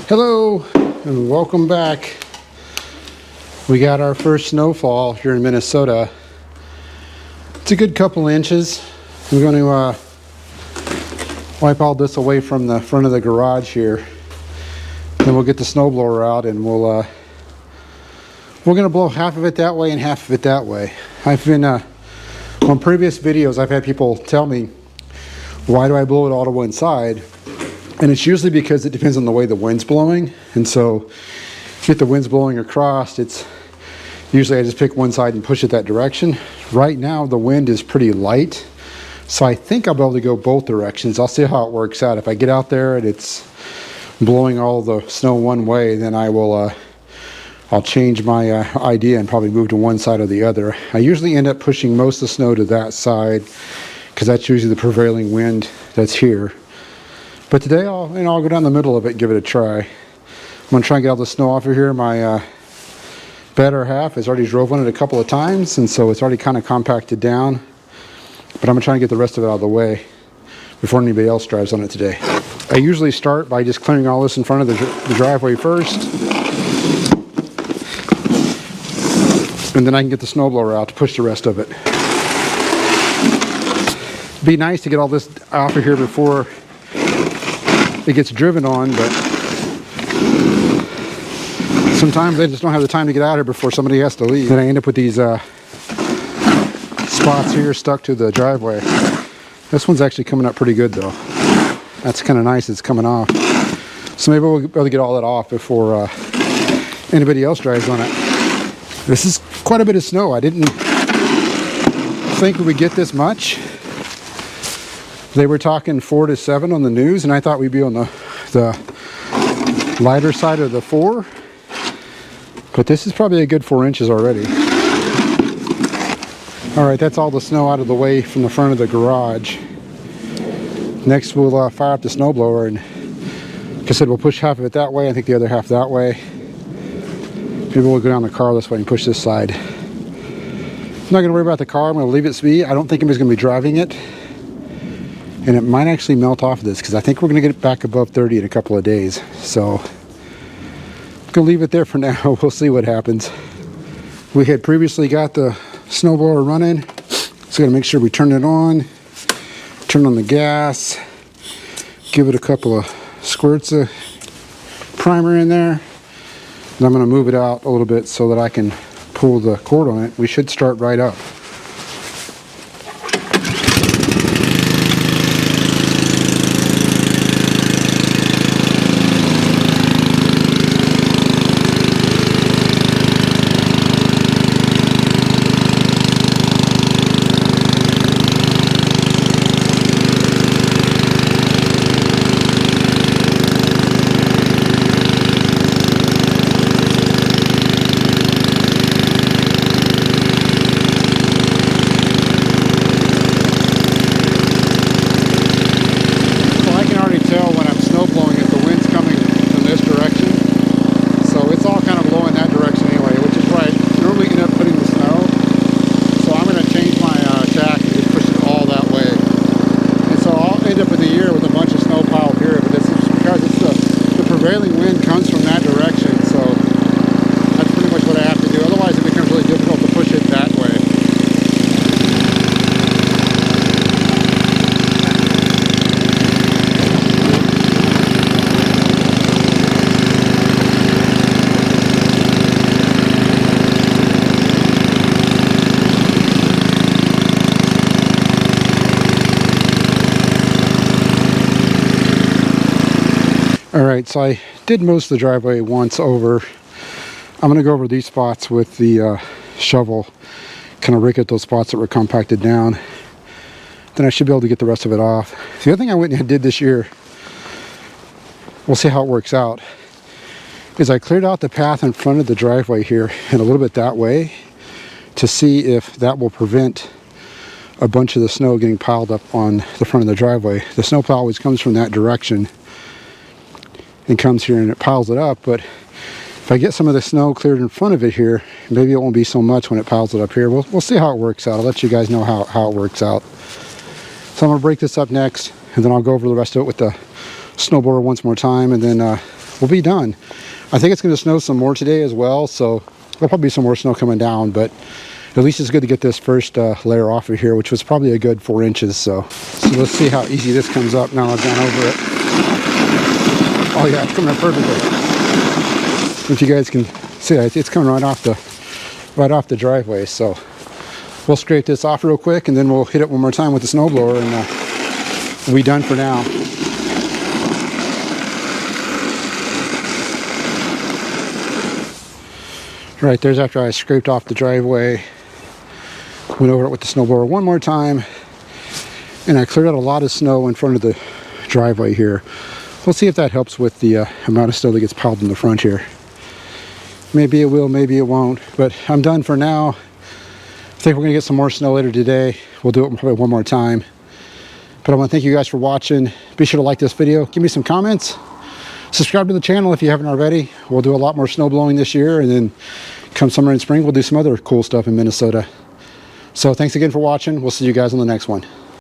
Hello and welcome back. We got our first snowfall here in Minnesota. It's a good couple inches. I'm going to wipe all this away from the front of the garage here. Then we'll get the snowblower out and we're going to blow half of it that way and half of it that way. I've been on previous videos I've had people tell me, why do I blow it all to one side? And it's usually because it depends on the way the wind's blowing. And so if the wind's blowing across, it's usually I just pick one side and push it that direction. Right now the wind is pretty light, so I think I'll be able to go both directions. I'll see how it works out. If I get out there and it's blowing all the snow one way, then I'll change my idea and probably move to one side or the other. I usually end up pushing most of the snow to that side because that's usually the prevailing wind that's here. But today I'll go down the middle of it and give it a try. I'm going to try and get all the snow off of here. My better half has already drove on it a couple of times, and so it's already kind of compacted down. But I'm going to try and get the rest of it out of the way before anybody else drives on it today. I usually start by just clearing all this in front of the driveway first. And then I can get the snowblower out to push the rest of it. It'd be nice to get all this off of here before it gets driven on, but sometimes I just don't have the time to get out here before somebody has to leave. Then I end up with these spots here stuck to the driveway. This one's actually coming up pretty good though. That's kind of nice, it's coming off. So maybe we'll be able to get all that off before anybody else drives on it. This is quite a bit of snow. I didn't think we would get this much. They were talking 4 to 7 on the news, and I thought we'd be on the lighter side of the 4. But this is probably a good 4 inches already. Alright, that's all the snow out of the way from the front of the garage. Next we'll fire up the snowblower, and like I said, we'll push half of it that way, I think the other half that way. Maybe we'll go down the car this way and push this side. I'm not going to worry about the car, I'm going to leave it be. I don't think anybody's going to be driving it. And it might actually melt off of this because I think we're going to get it back above 30 in a couple of days. So I'm going to leave it there for now. We'll see what happens. We had previously got the snowblower running. So got to make sure we turn it on. Turn on the gas. Give it a couple of squirts of primer in there. And I'm going to move it out a little bit so that I can pull the cord on it. We should start right up. Prevailing wind comes from that direction, so that's pretty much what I have to do. Otherwise it becomes really difficult to push it that way. Alright, so I did most of the driveway once over. I'm going to go over these spots with the shovel, kind of rake at those spots that were compacted down. Then I should be able to get the rest of it off. The other thing I went and did this year, we'll see how it works out, is I cleared out the path in front of the driveway here and a little bit that way to see if that will prevent a bunch of the snow getting piled up on the front of the driveway. The snowplow always comes from that direction and comes here and it piles it up, but if I get some of the snow cleared in front of it here, maybe it won't be so much when it piles it up here. We'll see how it works out. I'll let you guys know how it works out. So I'm going to break this up next, and then I'll go over the rest of it with the snowblower once more time, and then we'll be done. I think it's going to snow some more today as well, so there'll probably be some more snow coming down, but at least it's good to get this first layer off of here, which was probably a good 4 inches. So let's see how easy this comes up now I've gone over it. Oh yeah, it's coming up perfectly. If you guys can see that, it's coming right off the driveway. So we'll scrape this off real quick, and then we'll hit it one more time with the snowblower, and we'll be done for now. Right, there's after I scraped off the driveway. Went over it with the snowblower one more time, and I cleared out a lot of snow in front of the driveway here. We'll see if that helps with the amount of snow that gets piled in the front here. Maybe it will, maybe it won't, but I'm done for now. I think we're gonna get some more snow later today. We'll do it probably one more time. But I want to thank you guys for watching. Be sure to like this video, give me some comments, subscribe to the channel if you haven't already. We'll do a lot more snow blowing this year, and then come summer and spring, we'll do some other cool stuff in Minnesota. So thanks again for watching. We'll see you guys on the next one.